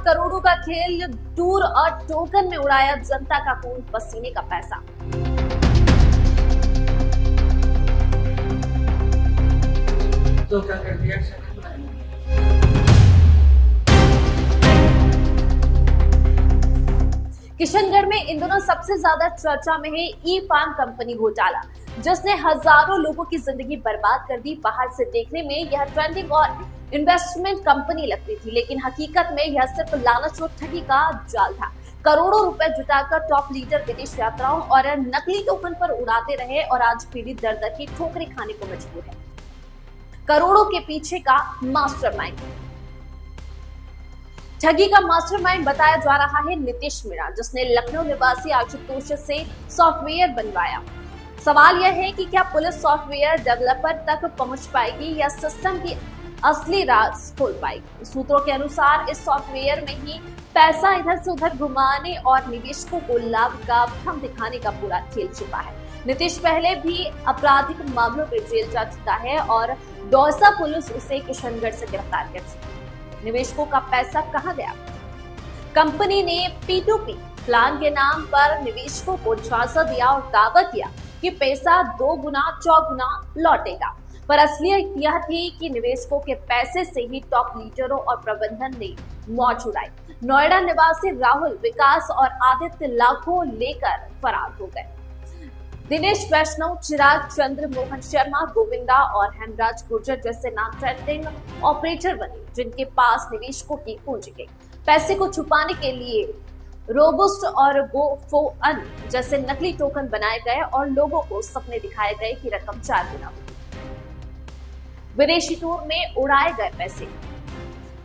करोड़ों का खेल, टूर और टोकन में उड़ाया जनता का खून पसीने का पैसा। तो क्या कर दिया? किशनगढ़ में इन दोनों सबसे ज्यादा चर्चा में है ई फार्म कंपनी घोटाला, जिसने हजारों लोगों की जिंदगी बर्बाद कर दी। बाहर से देखने में यह ट्रेंडिंग और इन्वेस्टमेंट कंपनी लगती थी, लेकिन हकीकत में यह सिर्फ लालच और ठगी का जाल था। करोड़ों रुपए जुटाकर टॉप लीडर विदेश यात्राओं और नकली टोकन पर उड़ाते रहे और आज पीड़ित दर दर की ठोकरें खाने को मजबूर है। करोड़ों के पीछे का मास्टरमाइंड, ठगी का मास्टरमाइंड बताया जा रहा है नीतीश मीणा, जिसने लखनऊ निवासी आशुतोष से सॉफ्टवेयर बनवाया। सवाल यह है कि क्या पुलिस सॉफ्टवेयर डेवलपर तक पहुंच पाएगी या सिस्टम की असली राज खोल पाएगी। सूत्रों के अनुसार इस सॉफ्टवेयर में ही पैसा इधर से उधर घुमाने और निवेशकों को लाभ का भ्रम दिखाने का पूरा खेल छिपा है। नीतीश पहले भी आपराधिक मामलों में जेल जा चुका है और दौसा पुलिस उसे किशनगढ़ से गिरफ्तार कर चुकी है। निवेशकों का पैसा कहां गया? कंपनी ने P2P प्लान के नाम पर निवेशकों को झांसा दिया और दावा किया कि पैसा 2 गुना 4 गुना लौटेगा, पर असलियत यह थी कि निवेशकों के पैसे से ही टॉप लीडरों और प्रबंधन ने मौज उड़ाई। नोएडा निवासी राहुल, विकास और आदित्य लाखों लेकर फरार हो गए। दिनेश वैष्णव, चिराग चंद्र, मोहन शर्मा, गोविंदा और हेमराज गुर्जर जैसे नाम ट्रेंडिंग ऑपरेटर बने, जिनके पास निवेशकों की पूंजी गई। पैसे को छुपाने के लिए रोबुस्ट और GoFoN जैसे नकली टोकन बनाए गए और लोगों को सपने दिखाए गए कि रकम 4 गुना होगी। विदेशी टूर में उड़ाए गए पैसे,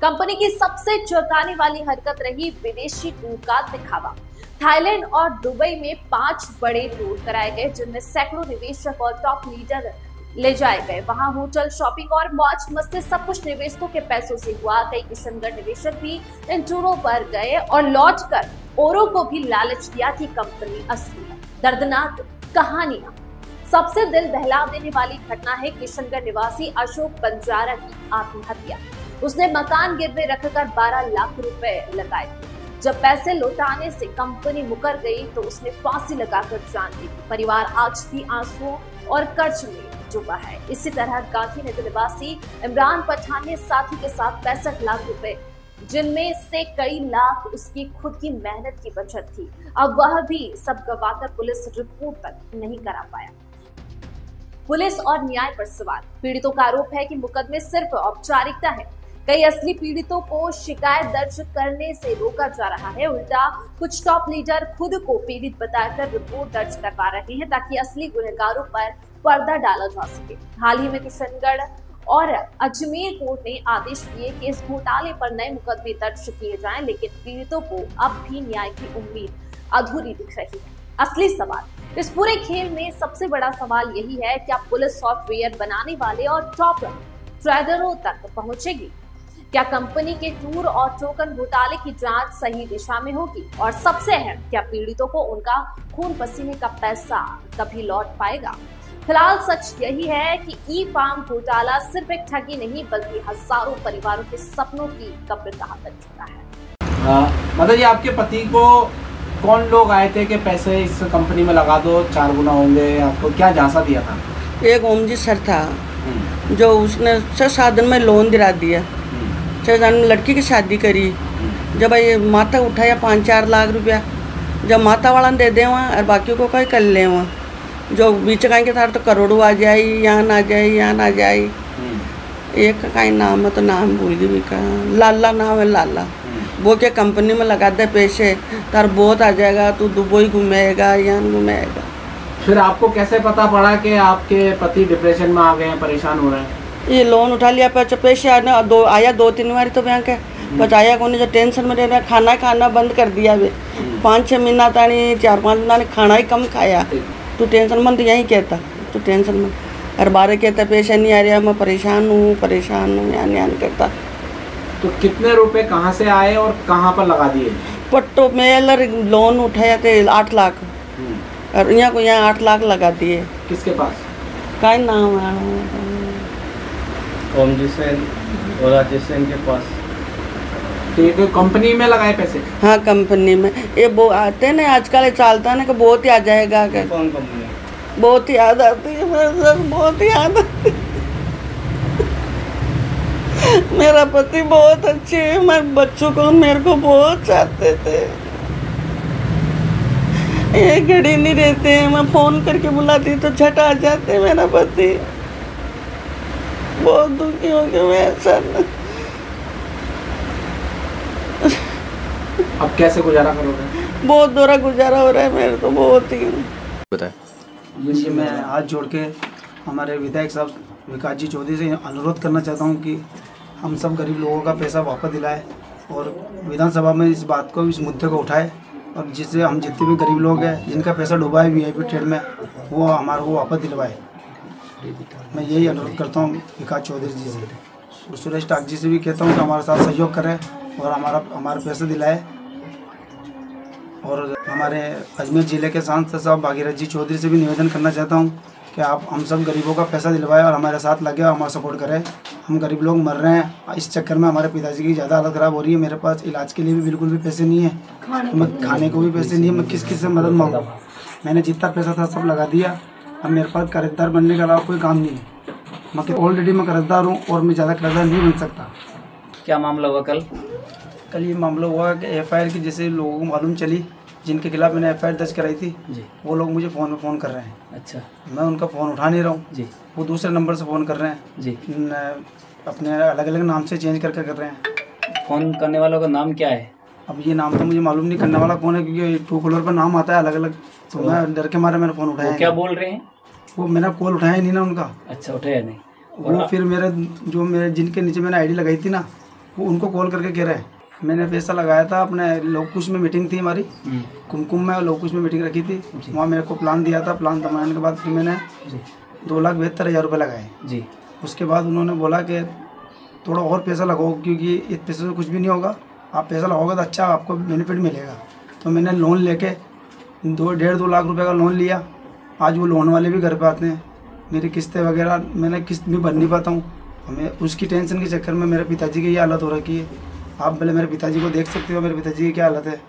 कंपनी की सबसे चौंकाने वाली हरकत रही विदेशी टूर का दिखावा। थाईलैंड और दुबई में 5 बड़े टूर कराए गए, जिनमें सैकड़ों निवेशक और टॉप लीडर ले जाए गए। वहां होटल, शॉपिंग और मौज मस्ती सब कुछ निवेशकों के पैसों से हुआ। कई किशनगढ़ निवेशक भी इन टूरों पर गए और लौटकर औरों को भी लालच दिया कि कंपनी असली है। दर्दनाक कहानियां। सबसे दिल दहला देने वाली घटना है किशनगढ़ निवासी अशोक बंजारा की आत्महत्या। उसने मकान गिरवे रखकर 12 लाख रुपए लगाए थे। जब पैसे लौटाने से कंपनी मुकर गई तो उसने फांसी लगाकर जान दी। परिवार आज भी आंसुओं और कर्ज में डूबा है। इसी तरह गांधीनगर निवासी इमरान पठान ने साथी के साथ 65 लाख रुपए, जिनमें से कई लाख उसकी खुद की मेहनत की बचत थी, अब वह भी सब गवाकर पुलिस रिपोर्ट तक नहीं करा पाया। पुलिस और न्याय पर सवाल। पीड़ितों का आरोप है कि मुकदमे सिर्फ औपचारिकता है। कई असली पीड़ितों को शिकायत दर्ज करने से रोका जा रहा है। उल्टा कुछ टॉप लीडर खुद को पीड़ित बताकर रिपोर्ट दर्ज करवा रहे हैं ताकि असली गुनहगारों पर पर्दा डाला जा सके। हाल ही में किशनगढ़ और अजमेर कोर्ट ने आदेश दिए कि इस घोटाले पर नए मुकदमे दर्ज किए जाएं, लेकिन पीड़ितों को अब भी न्याय की उम्मीद अधूरी दिख रही है। असली सवाल, इस पूरे खेल में सबसे बड़ा सवाल यही है, क्या पुलिस सॉफ्टवेयर बनाने वाले और टॉप ट्रेडरों तक पहुंचेगी? क्या कंपनी के टूर और टोकन घोटाले की जांच सही दिशा में होगी? और सबसे अहम, क्या पीड़ितों को उनका खून पसीने का पैसा कभी लौट पाएगा? फिलहाल सच यही है कि ई फार्म घोटाला सिर्फ एक ठगी नहीं, बल्कि हजारों परिवारों के सपनों की कब्रिस्तान बन चुका है। मतलब ये आपके पति को कौन लोग आए थे कि पैसे इस कंपनी में लगा दो 4 गुना होंगे, आपको क्या झांसा दिया था? एक ओम जी सर था जो उसने 6-7 दिन में लोन दिला दिया। 6 दिन में लड़की की शादी करी। जब ये माता उठाया 5-4 लाख रुपया, जब माता वाला दे दे वहाँ और बाकी को कहीं कर ले वहाँ, जो बीच कहीं के था तो करोड़ों आ जाए, यहाँ ना जाए, यहाँ ना जाए। एक का कहीं नाम है तो नाम भूल गई, का लाला नाम है, लाला। वो क्या कंपनी में लगा दे पैसे, तार बहुत आ जाएगा, तू दुबई घूमेगा, यहाँ घूमेगा। फिर आपको कैसे पता पड़ा कि आपके पति डिप्रेशन में आ गए हैं, परेशान हो रहे हैं? ये लोन उठा लिया, पैसे आया 2-3 बार तो बैंक है, बचाया कौन, जो टेंशन में रहना, खाना बंद कर दिया। वे 5-6 महीना तानी 4-5 महीना खाना ही कम खाया। तू टेंशन मन तो यही कहता, तू टेंशन मन हर बार कहता पैसा नहीं आ रहा, मैं परेशान हूँ, यहाँ करता। तो कितने रुपए कहाँ से आए और कहाँ पर लगा दिए? पट्टो में लोन उठाया थे 8 लाख और यहाँ को यहाँ 8 लाख लगा दिए। किसके पास? का नाम है ओम जी सेन और राजेश सेन के पास। तो ये तो कंपनी में लगाए पैसे? हाँ कंपनी में। ये वो आते हैं ना आजकल चलता है ना कि बहुत ही आ जाएगा क्या? कौन कंपनी? बहुत ही याद आती है मेरे सर, बहुत ही याद आती है। मेरा पति बहुत अच्छे है, मेरे बच्चों को मेरे को बहुत चाहते थे। ये घड़ी नहीं रहते हैं, मैं फोन करके बुलाती तो झट आ जाते मेरा पति। बहुत दुखी हो गया मैं सर। अब कैसे गुजारा करोगे? बहुत दोरा गुजारा हो रहा है मेरे को, बहुत ही। बताए जी, मैं हाथ जोड़ के हमारे विधायक साहब विकास जी चौधरी से अनुरोध करना चाहता हूं कि हम सब गरीब लोगों का पैसा वापस दिलाए और विधानसभा में इस बात को, इस मुद्दे को उठाए और जिससे हम जितने भी गरीब लोग हैं जिनका पैसा डूबा है VIP ट्रेड में, वो हमारे को वापस दिलवाए। मैं यही अनुरोध करता हूँ विकास चौधरी जी से। सुरेश टाक जी से भी कहता हूँ कि हमारे साथ सहयोग करें और हमारे पैसे दिलाए। और हमारे अजमेर ज़िले के सांसद साहब भागीरथ जी चौधरी से भी निवेदन करना चाहता हूँ कि आप हम सब गरीबों का पैसा दिलवाए और हमारे साथ लगे और हमारा सपोर्ट करें। हम गरीब लोग मर रहे हैं, इस चक्कर में हमारे पिताजी की ज़्यादा हालत ख़राब हो रही है। मेरे पास इलाज के लिए भी बिल्कुल भी पैसे नहीं है, मैं खाने को भी पैसे नहीं है। मैं किस से मदद मांगूँ? मैंने जितना पैसा था सब लगा दिया। अब मेरे पास कर्जदार बनने के अलावा कोई काम नहीं है। मैं ऑलरेडी मैं कर्जदार हूँ और मैं ज़्यादा कर्जदार नहीं बन सकता। क्या मामला हुआ कल? कल ये मामला हुआ कि FIR की जैसे लोगों को मालूम चली, जिनके खिलाफ मैंने FIR दर्ज कराई थी जी, वो लोग मुझे फ़ोन कर रहे हैं। अच्छा, मैं उनका फ़ोन उठा नहीं रहा हूँ जी वो दूसरे नंबर से फ़ोन कर रहे हैं जी। अपने अलग अलग नाम से चेंज करके कर रहे हैं। फोन करने वालों का नाम क्या है? अब ये नाम तो मुझे मालूम नहीं करने वाला कौन है, क्योंकि ट्रूकॉलर पर नाम आता है अलग अलग, तो मैं डर के मारे मैंने फ़ोन उठाया। वो क्या बोल रहे हैं? वो मैंने कॉल उठाया नहीं ना उनका। अच्छा, उठाया नहीं। वो फिर मेरे जिनके नीचे मैंने ID लगाई थी ना, वो उनको कॉल करके कह रहे हैं मैंने पैसा लगाया था अपने लोकुश में मीटिंग थी हमारी, कुमकुम में लोकुश में मीटिंग रखी थी। वहाँ मेरे को प्लान दिया था, प्लान बनाने के बाद फिर मैंने 2,72,000 रुपये लगाए जी। उसके बाद उन्होंने बोला कि थोड़ा और पैसा लगाओ क्योंकि इस पैसे से कुछ भी नहीं होगा, आप पैसा लगाओगे तो अच्छा आपको बेनिफिट मिलेगा। तो मैंने लोन लेके 2-2.5 लाख रुपए का लोन लिया। आज वो लोन वाले भी घर पे आते हैं, मेरी किस्तें वगैरह मैंने किस्त भी भर नहीं पाता हूँ। हमें उसकी टेंशन के चक्कर में मेरे पिताजी की ये हालत हो रखी है। आप पहले मेरे पिताजी को देख सकते हो, मेरे पिताजी की क्या हालत है।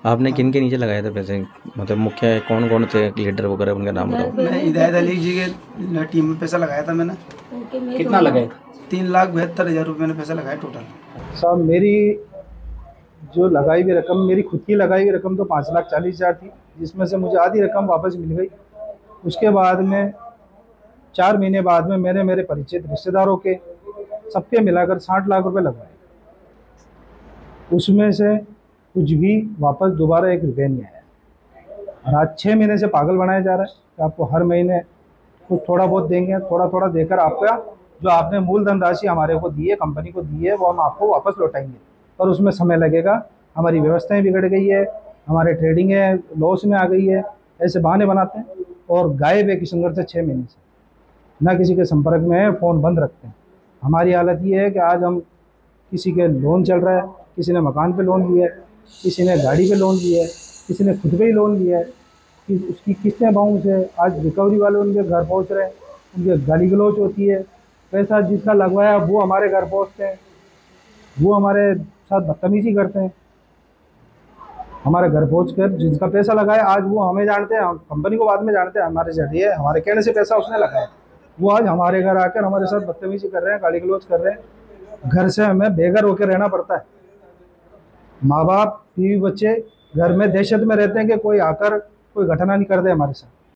आपने किन के नीचे लगाए थे पैसे? मतलब मुख्य कौन कौन थे, लीडर वगैरह, उनका नाम बताओ। मैं हिदायत अली जी के टीम में पैसा लगाया था मैंने। कितना लगाए? 3,72,000 रुपये मैंने पैसा लगाया टोटल। साहब मेरी जो लगाई हुई रकम, मेरी खुद की लगाई हुई रकम तो 5,40,000 थी, जिसमें से मुझे आधी रकम वापस मिल गई। उसके बाद में 4 महीने बाद में मैंने मेरे परिचित रिश्तेदारों के सबके मिलाकर 60 लाख रुपए लगवाए। उसमें से कुछ भी वापस दोबारा 1 रुपया नहीं आया। और आज 6 महीने से पागल बनाया जा रहा है कि आपको हर महीने कुछ थोड़ा बहुत देंगे, थोड़ा थोड़ा देकर आपका जो आपने मूलधन राशि हमारे को दी है, कंपनी को दी है, वो हम आपको वापस लौटाएंगे। पर उसमें समय लगेगा, हमारी व्यवस्थाएं बिगड़ गई है, हमारे ट्रेडिंग है लॉस में आ गई है। ऐसे बहाने बनाते हैं और गायब है किशनगढ़ से 6 महीने से, ना किसी के संपर्क में है, फ़ोन बंद रखते हैं। हमारी हालत ये है कि आज हम किसी के लोन चल रहा है, किसी ने मकान पे लोन लिया है, किसी ने गाड़ी पे लोन लिया है, किसी ने खुद पे ही लोन लिया है कि उसकी किस्तें भाव से आज रिकवरी वाले उनके घर पहुंच रहे हैं, उनके गाली गलौच होती है। पैसा जिसका लगवाया वो हमारे घर पहुंचते हैं, वो हमारे साथ बदतमीजी करते हैं। हमारे घर पहुंचकर जिसका पैसा लगाया आज वो हमें जानते हैं, कंपनी को बाद में जानते हैं, हमारे जरिए हमारे कहने से पैसा उसने लगाया, वो आज हमारे घर आकर हमारे साथ बदतमीजी कर रहे हैं, गाली गलौच कर रहे हैं। घर से हमें बेघर होकर रहना पड़ता है। माँ बाप बीवी बच्चे घर में दहशत में रहते हैं कि कोई आकर कोई घटना नहीं कर दे हमारे साथ।